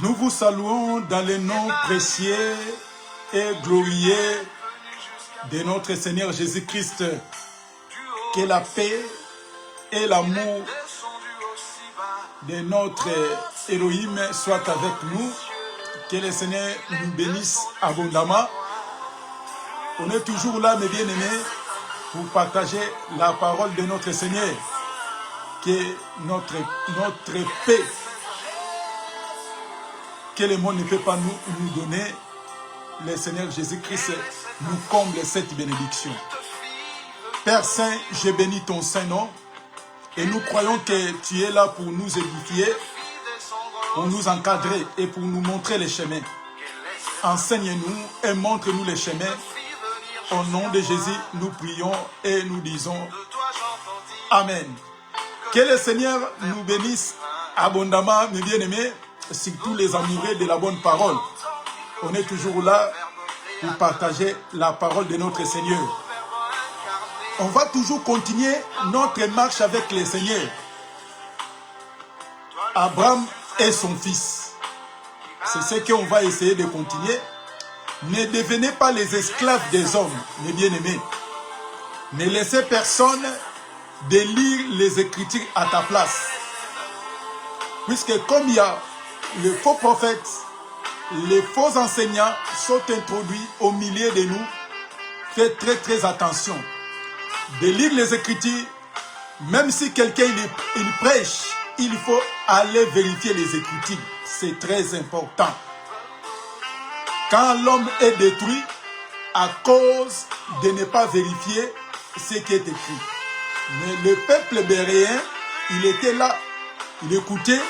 Nous vous saluons dans le nom précieux et glorieux de notre Seigneur Jésus-Christ. Que la paix et l'amour de notre Elohim soient avec nous. Que le Seigneur nous bénisse abondamment. On est toujours là, mes bien-aimés, pour partager la parole de notre Seigneur. Que notre paix, que le monde ne peut pas nous donner, le Seigneur Jésus-Christ nous comble cette bénédiction. Père Saint, je bénis ton Saint-Nom et nous croyons que tu es là pour nous édifier, pour nous encadrer et pour nous montrer les chemins. Enseigne-nous et montre-nous les chemins. Au nom de Jésus, nous prions et nous disons Amen. Que le Seigneur nous bénisse abondamment, mes bien-aimés, surtout les amoureux de la bonne parole. On est toujours là pour partager la parole de notre Seigneur. On va toujours continuer notre marche avec le Seigneur. Abraham et son fils. C'est ce qu'on va essayer de continuer. Ne devenez pas les esclaves des hommes, mes bien-aimés. Ne laissez personne de lire les Écritures à ta place. Puisque comme il y a le faux prophète, les faux enseignants sont introduits au milieu de nous, faites très attention. De lire les Écritures, même si quelqu'un il prêche, il faut aller vérifier les Écritures. C'est très important. Quand l'homme est détruit à cause de ne pas vérifier ce qui est écrit. Mais le peuple béréen, il était là, il écoutait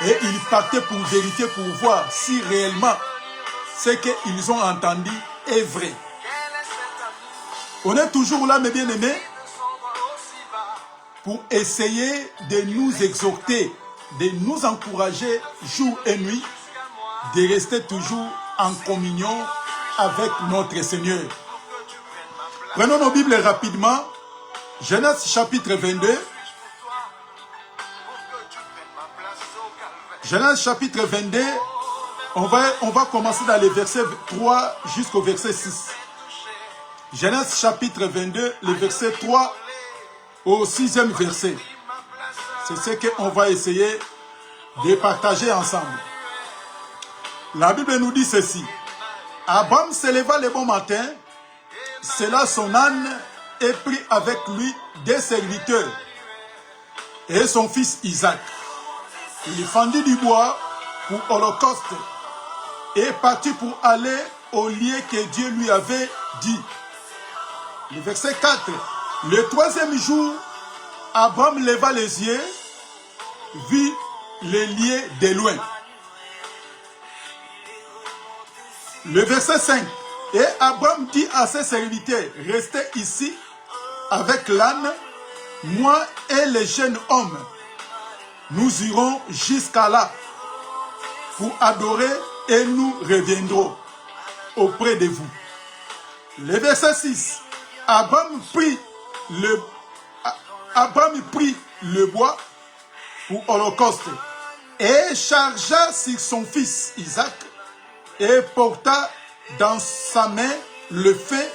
et il partait pour vérifier, pour voir si réellement ce qu'ils ont entendu est vrai. On est toujours là, mes bien-aimés, pour essayer de nous exhorter, de nous encourager jour et nuit, de rester toujours en communion avec notre Seigneur. Prenons nos Bibles rapidement. Genèse chapitre 22. Genèse chapitre 22. On va commencer dans les versets 3 jusqu'au verset 6. Genèse chapitre 22, le verset 3 au 6e verset. C'est ce qu'on va essayer de partager ensemble. La Bible nous dit ceci. Abraham se leva le bon matin, sella son âne et prit avec lui des serviteurs et son fils Isaac. Il fendit du bois pour holocauste et partit pour aller au lieu que Dieu lui avait dit. Le verset 4. Le troisième jour, Abraham leva les yeux, vit le lieu de loin. Le verset 5. Et Abraham dit à ses serviteurs, restez ici avec l'âne, moi et les jeunes hommes. Nous irons jusqu'à là pour adorer et nous reviendrons auprès de vous. Le verset 6. Abraham prit le bois pour holocauste et chargea sur son fils Isaac et porta dans sa main le feu,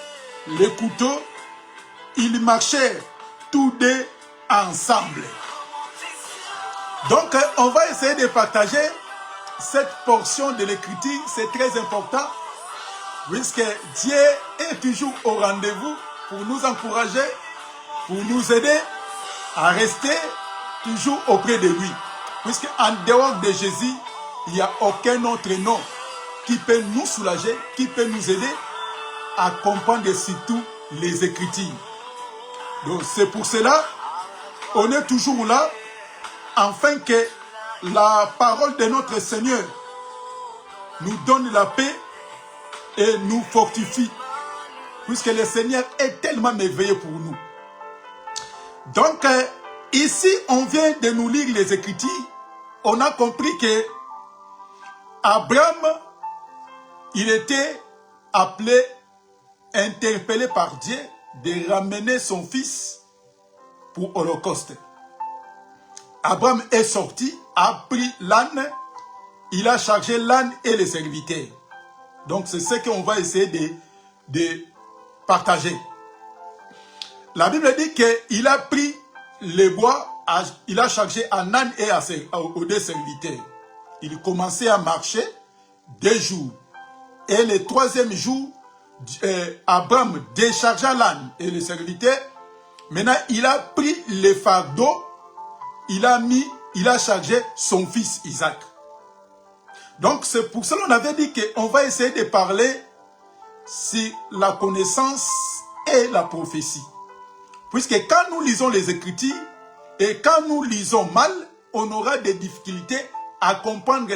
le couteau. Ils marchèrent tous deux ensemble. Donc, on va essayer de partager cette portion de l'écriture. C'est très important, puisque Dieu est toujours au rendez-vous pour nous encourager, pour nous aider à rester toujours auprès de lui. Puisque en dehors de Jésus, il n'y a aucun autre nom qui peut nous soulager, qui peut nous aider à comprendre surtout les Écritures. Donc c'est pour cela, on est toujours là, afin que la parole de notre Seigneur nous donne la paix et nous fortifie. Puisque le Seigneur est tellement merveilleux pour nous. Donc, ici, on vient de nous lire les Écritures. On a compris que Abraham, il était appelé, interpellé par Dieu de ramener son fils pour holocauste. Abraham est sorti, a pris l'âne, il a chargé l'âne et les serviteurs. Donc c'est ce qu'on va essayer de partager. La Bible dit qu'il a pris les bois, il a chargé un âne et aux deux serviteurs. Il commençait à marcher 2 jours. Et le 3e jour, Abraham déchargea l'âne et les serviteurs. Maintenant, il a pris les fardeaux, il a chargé son fils Isaac. Donc, c'est pour cela qu'on avait dit qu'on va essayer de parler sur la connaissance et la prophétie. Puisque quand nous lisons les Écritures, et quand nous lisons mal, on aura des difficultés à comprendre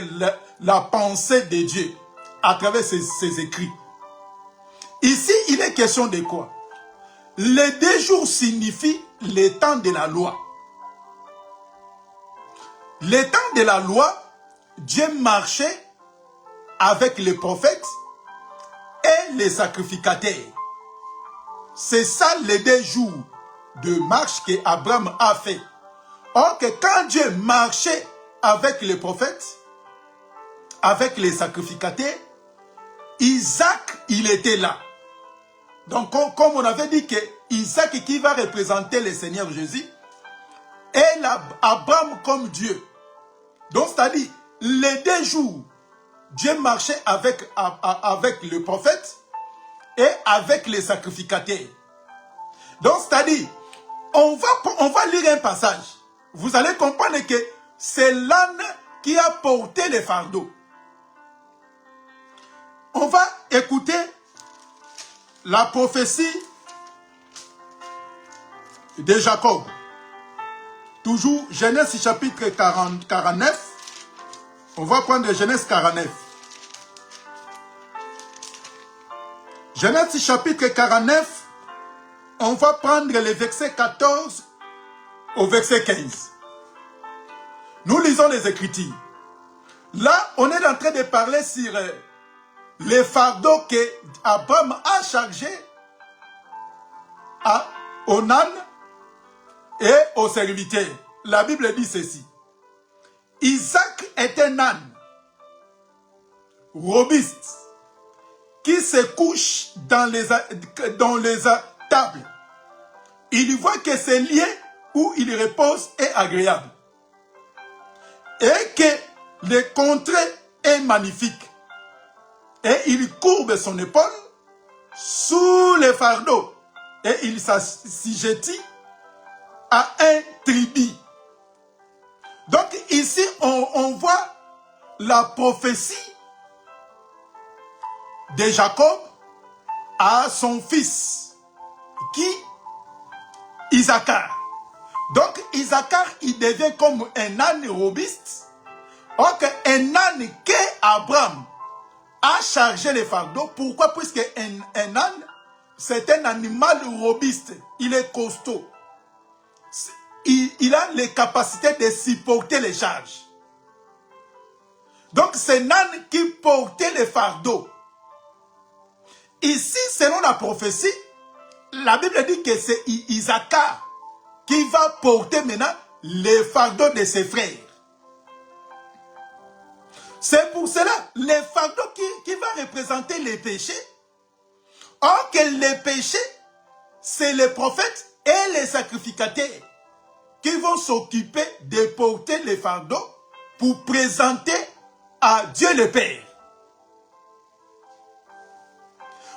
la pensée de Dieu à travers ses écrits. Ici, il est question de quoi? Les 2 jours signifient le temps de la loi. Le temps de la loi, Dieu marchait avec les prophètes et les sacrificateurs. C'est ça les 2 jours de marche qu'Abraham a fait. Or que quand Dieu marchait avec les prophètes, avec les sacrificateurs, Isaac, il était là. Donc, comme on avait dit que Isaac qui va représenter le Seigneur Jésus, est Abraham comme Dieu. Donc, c'est-à-dire, les 2 jours, Dieu marchait avec le prophète et avec les sacrificateurs. Donc, c'est-à-dire, on va lire un passage. Vous allez comprendre que c'est l'âne qui a porté les fardeaux. On va écouter la prophétie de Jacob. Toujours Genèse chapitre 49. On va prendre Genèse 49. Genèse chapitre 49. On va prendre les versets 14 au verset 15. Nous lisons les Écritures. Là, on est en train de parler sur les fardeaux que Abraham a chargés au âne et aux serviteurs. La Bible dit ceci. Isaac est un âne robuste qui se couche dans les tables. Il voit que ce lieu où il repose est agréable et que le contrée est magnifique. Et il courbe son épaule sous les fardeaux et il s'assujettit à un tribut. Donc ici, on voit la prophétie de Jacob à son fils, Isaacar. Donc Isaacar, il devient comme un âne robuste. Or un âne qu'Abraham a chargé les fardeaux. Pourquoi? Puisque un âne, c'est un animal robuste. Il est costaud. Il a les capacités de supporter les charges. Donc c'est un âne qui portait les fardeaux. Ici, selon la prophétie, la Bible dit que c'est Isaacar qui va porter maintenant les fardeaux de ses frères. C'est pour cela, les fardeaux qui va représenter les péchés. Or que les péchés, c'est les prophètes et les sacrificateurs qui vont s'occuper de porter les fardeaux pour présenter à Dieu le Père.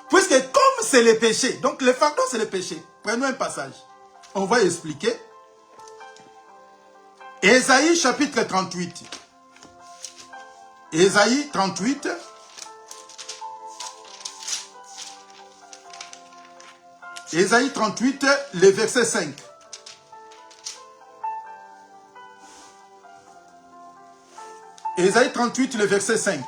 Puisque comme c'est le péché, donc le fardeau c'est le péché. Prenons un passage. On va expliquer. Ésaïe chapitre 38. Ésaïe 38. Ésaïe 38, le verset 5. Ésaïe 38, le verset 5.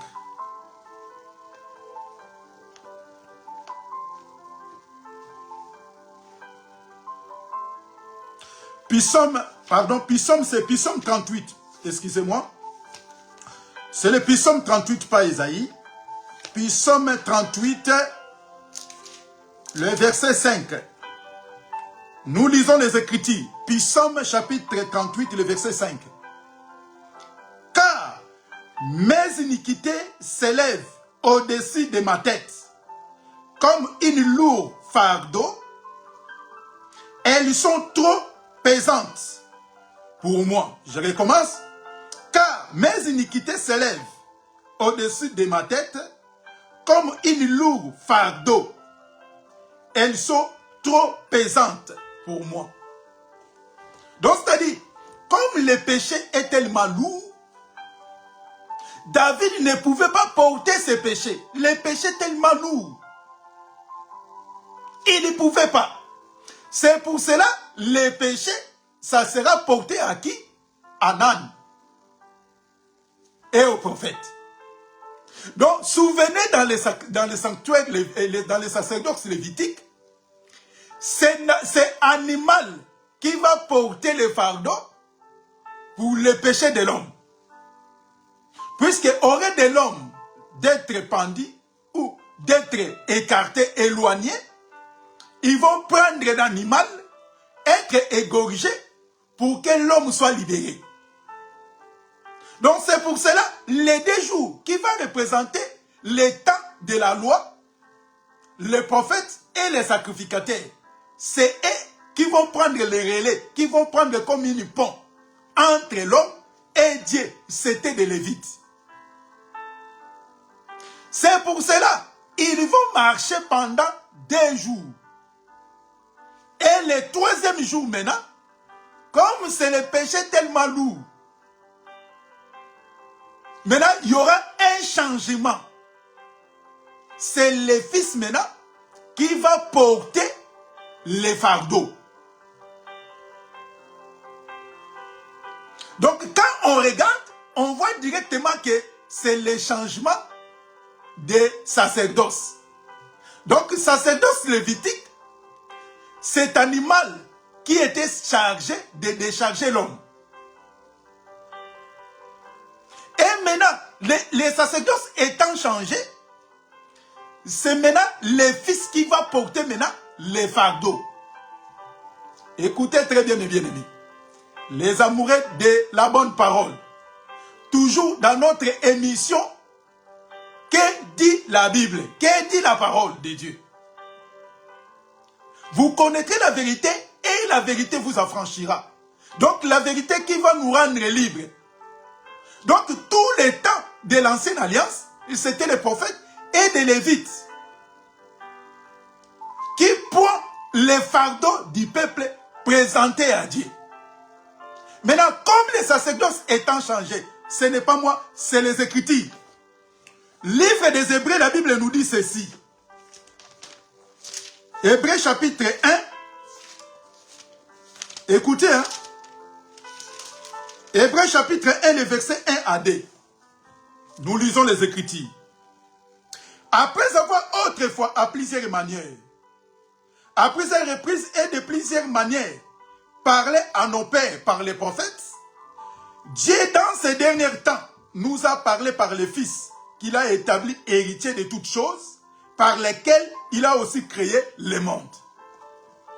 Psaume, c'est Psaume 38. Excusez-moi. C'est le Psaume 38, pas Ésaïe. Psaume 38, le verset 5. Nous lisons les Écritures. Psaume chapitre 38, le verset 5. Mes iniquités s'élèvent au-dessus de ma tête comme une lourde fardeau. Elles sont trop pesantes pour moi. Je recommence. Car mes iniquités s'élèvent au-dessus de ma tête comme une lourde fardeau. Elles sont trop pesantes pour moi. Donc, c'est-à-dire, comme le péché est tellement lourd, David ne pouvait pas porter ses péchés. Le péché est tellement lourd. Il ne pouvait pas. C'est pour cela, le péché, ça sera porté à qui? À Nan et aux prophètes. Donc, souvenez dans les sanctuaires, dans les sacerdoces lévitiques, c'est animal qui va porter le fardeau pour le péché de l'homme. Puisque aurait de l'homme d'être pendu ou d'être écarté, éloigné, ils vont prendre l'animal, être égorgé pour que l'homme soit libéré. Donc c'est pour cela, les 2 jours qui vont représenter le temps de la loi, les prophètes et les sacrificateurs, c'est eux qui vont prendre les relais, qui vont prendre comme une pont entre l'homme et Dieu. C'était des Lévites. C'est pour cela, ils vont marcher pendant 2 jours. Et le 3e jour maintenant, comme c'est le péché tellement lourd, maintenant il y aura un changement. C'est le fils maintenant qui va porter les fardeaux. Donc quand on regarde, on voit directement que c'est le changement des sacerdoces. Donc sacerdoce lévitique, cet animal qui était chargé de décharger l'homme. Et maintenant, les sacerdoces étant changés, c'est maintenant le fils qui va porter maintenant les fardeaux. Écoutez très bien mes bien-aimés. Les amoureux de la bonne parole. Toujours dans notre émission, que dit la Bible? Que dit la parole de Dieu? Vous connaîtrez la vérité et la vérité vous affranchira. Donc la vérité qui va nous rendre libres. Donc tout le temps de l'ancienne alliance, c'était les prophètes et des Lévites qui prennent les fardeaux du peuple présentés à Dieu. Maintenant, comme les sacerdoces étant changés, ce n'est pas moi, c'est les Écritures. Livre des Hébreux, la Bible nous dit ceci. Hébreux chapitre 1. Écoutez, hein. Hébreux chapitre 1, les versets 1 à 2. Nous lisons les Écritures. Après avoir autrefois à plusieurs manières, à plusieurs reprises et de plusieurs manières, parlé à nos pères par les prophètes, Dieu dans ces derniers temps nous a parlé par le Fils qu'il a établi héritier de toutes choses, par lesquelles il a aussi créé le monde.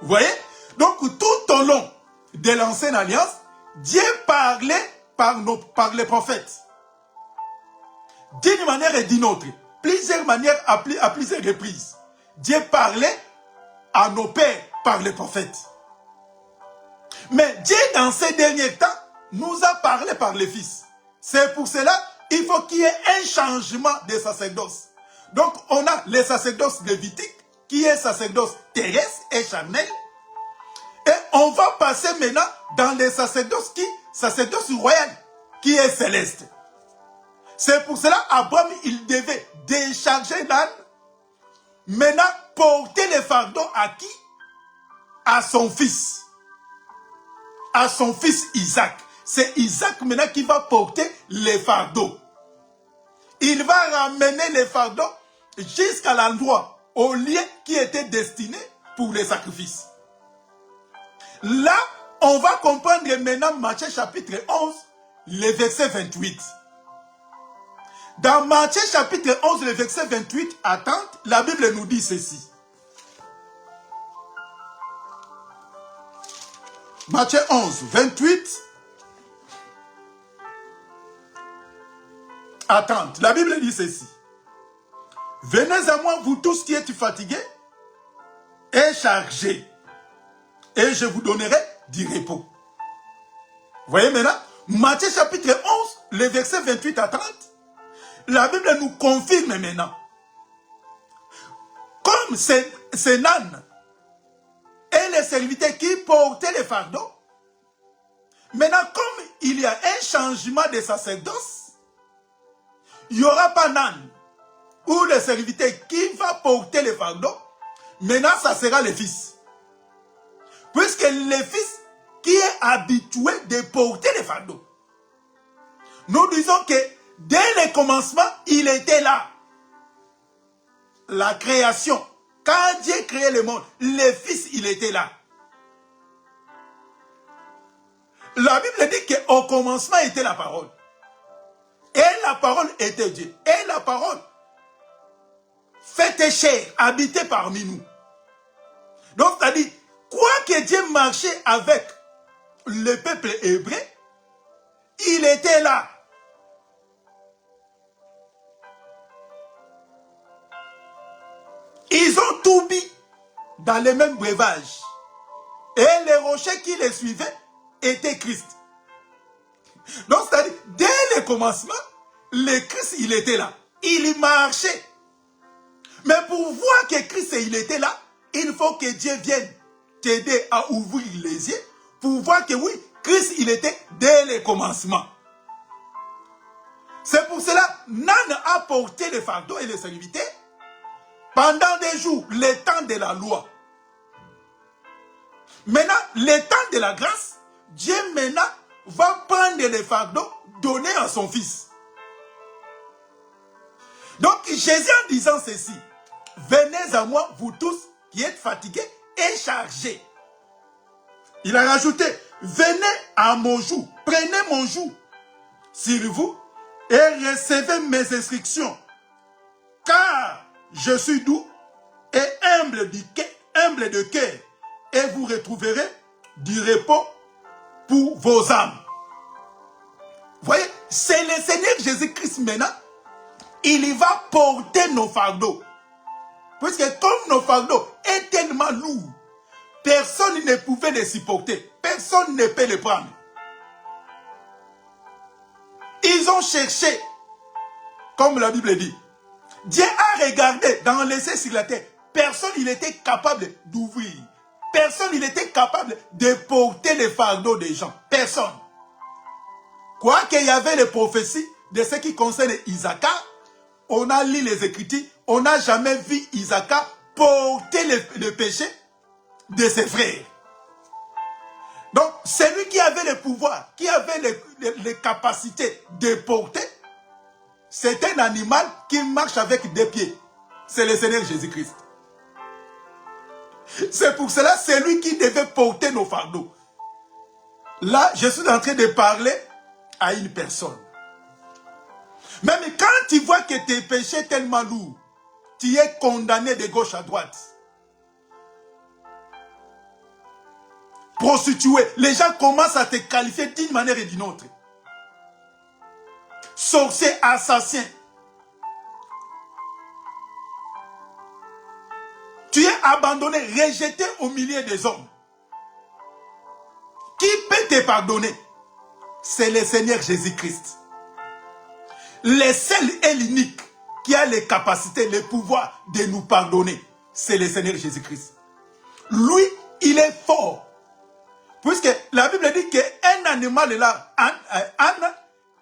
Vous voyez? Donc tout au long de l'ancienne alliance, Dieu parlait par les prophètes. D'une manière et d'une autre, plusieurs manières à plusieurs reprises. Dieu parlait à nos pères par les prophètes. Mais Dieu dans ces derniers temps nous a parlé par le Fils. C'est pour cela il faut qu'il y ait un changement de sacerdoce. Donc on a les sacerdoces lévitiques qui est sacerdoce terrestre et charnel. Et on va passer maintenant dans les sacerdoces sacerdoce royal qui est céleste. C'est pour cela Abraham il devait décharger l'âne. Maintenant porter les fardeaux à qui? À son fils. À son fils Isaac. C'est Isaac maintenant qui va porter les fardeaux. Il va ramener les fardeaux jusqu'à l'endroit, au lieu qui était destiné pour les sacrifices. Là, on va comprendre maintenant Matthieu chapitre 11, le verset 28. Dans Matthieu chapitre 11, le verset 28 à 30, la Bible nous dit ceci. Matthieu 11, 28 à 30. La Bible dit ceci. Venez à moi, vous tous qui êtes fatigués et chargés, et je vous donnerai du repos. Vous voyez maintenant, Matthieu chapitre 11, les versets 28 à 30, la Bible nous confirme maintenant. Comme c'est Nan et les serviteurs qui portaient les fardeaux, maintenant comme il y a un changement de sacerdoce, il n'y aura pas Nan ou le serviteur qui va porter les fardeaux, maintenant ça sera le fils. Puisque le fils qui est habitué de porter les fardeaux. Nous disons que dès le commencement, il était là. La création. Quand Dieu créait le monde, le fils, il était là. La Bible dit qu'au commencement était la parole. Et la parole était Dieu. Et la parole faite chair, habitée parmi nous. Donc, c'est-à-dire, quoi que Dieu marchait avec le peuple hébreu, il était là. Ils ont tout mis dans le même breuvage. Et les rochers qui les suivaient étaient Christ. Donc, c'est-à-dire, dès le commencement, le Christ, il était là. Il marchait. Mais pour voir que Christ, il était là, il faut que Dieu vienne t'aider à ouvrir les yeux pour voir que oui, Christ, il était dès le commencement. C'est pour cela, Nan a porté les fardeaux et les serviteurs pendant des jours, le temps de la loi. Maintenant, le temps de la grâce, Dieu maintenant va prendre les fardeaux donnés à son fils. Donc, Jésus en disant ceci, venez à moi, vous tous qui êtes fatigués et chargés. Il a rajouté, venez à mon joug, prenez mon joug sur vous et recevez mes instructions. Car je suis doux et humble de cœur, et vous retrouverez du repos pour vos âmes. Vous voyez, c'est le Seigneur Jésus-Christ maintenant, il va porter nos fardeaux. Puisque comme nos fardeaux est tellement lourds, personne ne pouvait les supporter. Personne ne peut les prendre. Ils ont cherché, comme la Bible dit. Dieu a regardé dans les cieux sur la terre. Personne n'était capable d'ouvrir. Personne n'était capable de porter les fardeaux des gens. Personne. Quoi qu'il y avait les prophéties de ce qui concerne Isaac, on a lu les Écritures, on n'a jamais vu Isaac porter le péché de ses frères. Donc, celui qui avait le pouvoir, qui avait les capacités de porter, c'est un animal qui marche avec des pieds. C'est le Seigneur Jésus-Christ. C'est pour cela, c'est lui qui devait porter nos fardeaux. Là, je suis en train de parler à une personne. Même quand tu vois que tes péchés sont tellement lourds, tu es condamné de gauche à droite. Prostitué, les gens commencent à te qualifier d'une manière et d'une autre. Sorcier, assassin. Tu es abandonné, rejeté au milieu des hommes. Qui peut te pardonner? C'est le Seigneur Jésus-Christ. Le seul et l'unique qui a les capacités, les pouvoirs de nous pardonner, c'est le Seigneur Jésus-Christ. Lui, il est fort. Puisque la Bible dit qu'un animal là,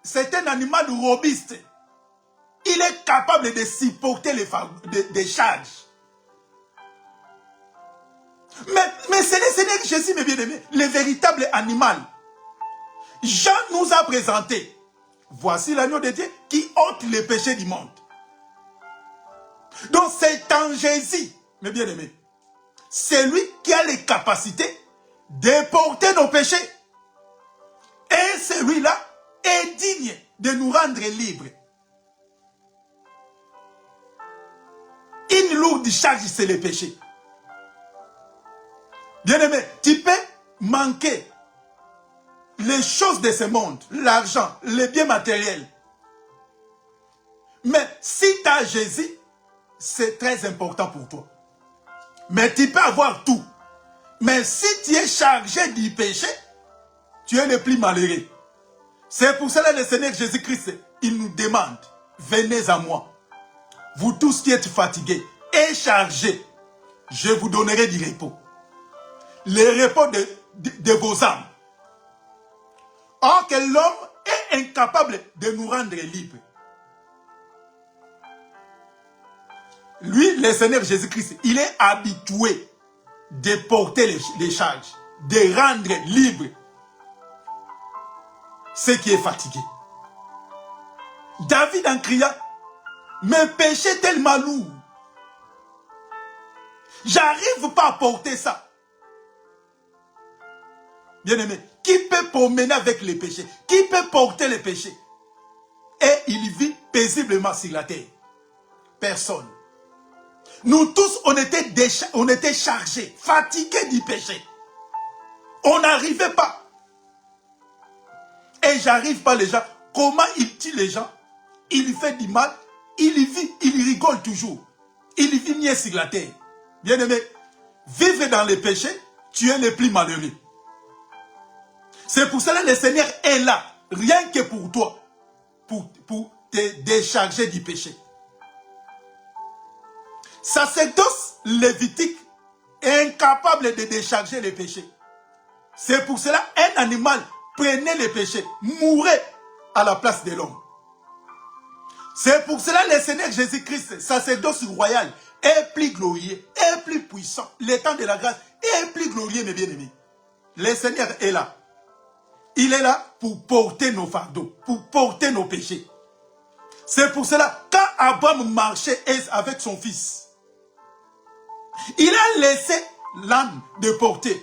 c'est un animal robuste. Il est capable de supporter des charges. Mais c'est le Seigneur Jésus, mes bien-aimés, le véritable animal. Jean nous a présenté. Voici l'agneau de Dieu qui ôte les péchés du monde. Donc c'est en Jésus, mes bien-aimés. C'est lui qui a les capacités de porter nos péchés. Et celui-là est digne de nous rendre libres. Une lourde charge, c'est le péché. Bien-aimé, tu peux manquer les choses de ce monde, l'argent, les biens matériels. Mais si tu as Jésus, c'est très important pour toi. Mais tu peux avoir tout. Mais si tu es chargé du péché, tu es le plus malheureux. C'est pour cela que le Seigneur Jésus-Christ, il nous demande, venez à moi. Vous tous qui êtes fatigués et chargés, je vous donnerai du repos. Le repos de vos âmes. Or que l'homme est incapable de nous rendre libres. Lui, le Seigneur Jésus-Christ, il est habitué de porter les charges, de rendre libre ceux qui est fatigué. David en criant, mes péchés tellement lourds. J'arrive pas à porter ça. Bien-aimé, qui peut promener avec les péchés? Qui peut porter les péchés? Et il vit paisiblement sur la terre. Personne. Nous tous, on était chargés, fatigués du péché. On n'arrivait pas. Et j'arrive pas les gens. Comment il tue les gens? Il fait du mal. Il vit, il rigole toujours. Il vit mieux sur la terre. Bien-aimé, vivre dans le péché, tu es le plus malheureux. C'est pour cela que le Seigneur est là, rien que pour toi, pour te décharger du péché. Sacerdoce lévitique est incapable de décharger les péchés. C'est pour cela qu'un animal prenait les péchés, mourait à la place de l'homme. C'est pour cela que le Seigneur Jésus-Christ, sacerdoce royal, est plus glorieux, est plus puissant. Le temps de la grâce est plus glorieux, mes bien-aimés. Le Seigneur est là. Il est là pour porter nos fardeaux, pour porter nos péchés. C'est pour cela, quand Abraham marchait avec son fils, il a laissé l'âne de porter.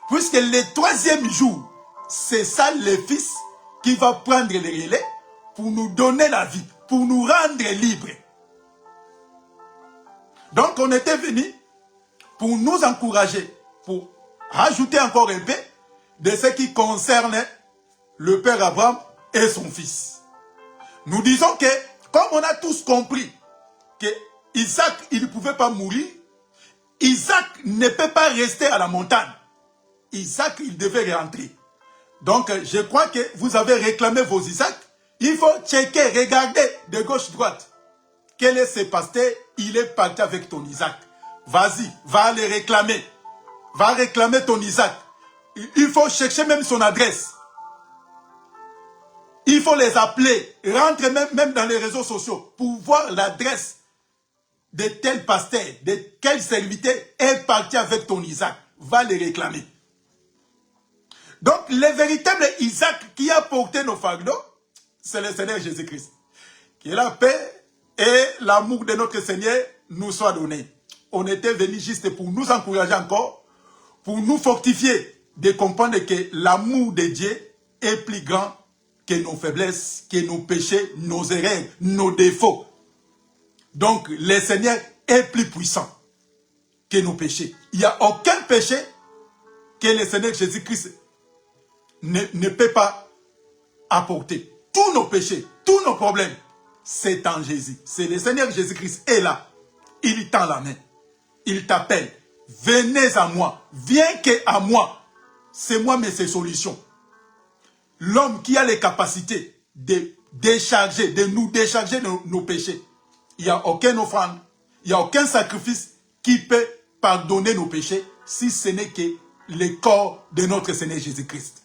Puisque le troisième jour, c'est ça le fils qui va prendre le relais pour nous donner la vie, pour nous rendre libres. Donc on était venu pour nous encourager, pour rajouter encore un peu de ce qui concerne le père Abraham et son fils. Nous disons que, comme on a tous compris que Isaac, il ne pouvait pas mourir, Isaac ne peut pas rester à la montagne. Isaac, il devait rentrer. Donc, je crois que vous avez réclamé vos Isaac. Il faut checker, regarder de gauche-droite. Quel est ce pasteur? Il est parti avec ton Isaac. Vas-y, va les réclamer. Va réclamer ton Isaac. Il faut chercher même son adresse. Il faut les appeler. Rentre même dans les réseaux sociaux pour voir l'adresse de tel pasteur, de quel serviteur est parti avec ton Isaac. Va les réclamer. Donc, le véritable Isaac qui a porté nos fardeaux, c'est le Seigneur Jésus-Christ. Que la paix et l'amour de notre Seigneur nous soient donnés. On était venu juste pour nous encourager encore, pour nous fortifier, de comprendre que l'amour de Dieu est plus grand que nos faiblesses, que nos péchés, nos erreurs, nos défauts. Donc, le Seigneur est plus puissant que nos péchés. Il n'y a aucun péché que le Seigneur Jésus-Christ ne peut pas apporter. Tous nos péchés, tous nos problèmes, c'est en Jésus. C'est le Seigneur Jésus-Christ est là. Il tend la main. Il t'appelle. Venez à moi. Viens qu'à moi. C'est moi, mais c'est solution. L'homme qui a les capacités de décharger, de nous décharger nos péchés. Il n'y a aucune offrande, il n'y a aucun sacrifice qui peut pardonner nos péchés si ce n'est que le corps de notre Seigneur Jésus-Christ.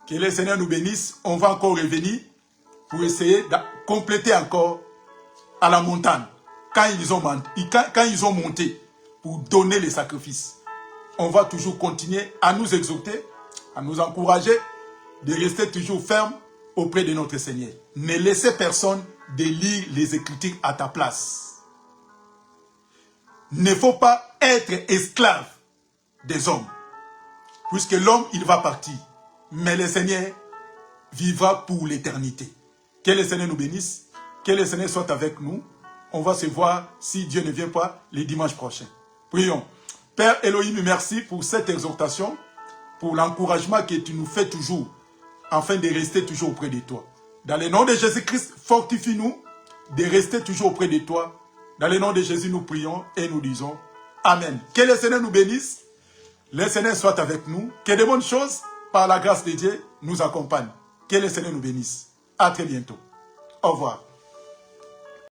Que le Seigneur nous bénisse. On va encore revenir pour essayer de compléter encore à la montagne. Quand ils ont monté pour donner les sacrifices. On va toujours continuer à nous exhorter, à nous encourager de rester toujours ferme auprès de notre Seigneur. Ne laissez personne de lire les Écritures à ta place. Ne faut pas être esclave des hommes. Puisque l'homme, il va partir. Mais le Seigneur vivra pour l'éternité. Que le Seigneur nous bénisse. Que le Seigneur soit avec nous. On va se voir, si Dieu ne vient pas, les dimanches prochains. Prions. Père Elohim, merci pour cette exhortation, pour l'encouragement que tu nous fais toujours, afin de rester toujours auprès de toi. Dans le nom de Jésus-Christ, fortifie-nous, de rester toujours auprès de toi. Dans le nom de Jésus, nous prions et nous disons Amen. Que le Seigneur nous bénisse. Le Seigneur soit avec nous. Que de bonnes choses, par la grâce de Dieu, nous accompagnent. Que le Seigneur nous bénisse. À très bientôt. Au revoir.